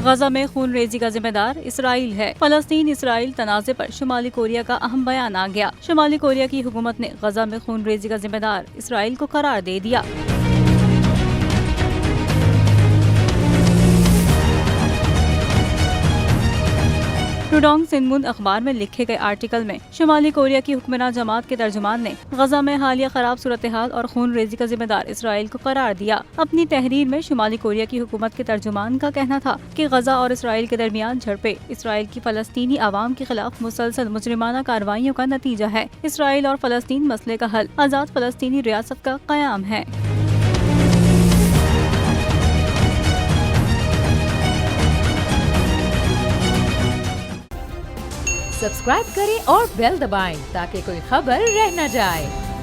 غزہ میں خون ریزی کا ذمہ دار اسرائیل ہے۔ فلسطین اسرائیل تنازع پر شمالی کوریا کا اہم بیان آ گیا۔ شمالی کوریا کی حکومت نے غزہ میں خون ریزی کا ذمہ دار اسرائیل کو قرار دے دیا۔ روڈانگ سنمون اخبار میں لکھے گئے آرٹیکل میں شمالی کوریا کی حکمراں جماعت کے ترجمان نے غزہ میں حالیہ خراب صورتحال اور خون ریزی کا ذمہ دار اسرائیل کو قرار دیا۔ اپنی تحریر میں شمالی کوریا کی حکومت کے ترجمان کا کہنا تھا کہ غزہ اور اسرائیل کے درمیان جھڑپیں اسرائیل کی فلسطینی عوام کے خلاف مسلسل مجرمانہ کارروائیوں کا نتیجہ ہے۔ اسرائیل اور فلسطین مسئلے کا حل آزاد فلسطینی ریاست کا قیام ہے۔ سبسکرائب کریں اور بیل دبائیں تاکہ کوئی خبر رہ نہ جائے۔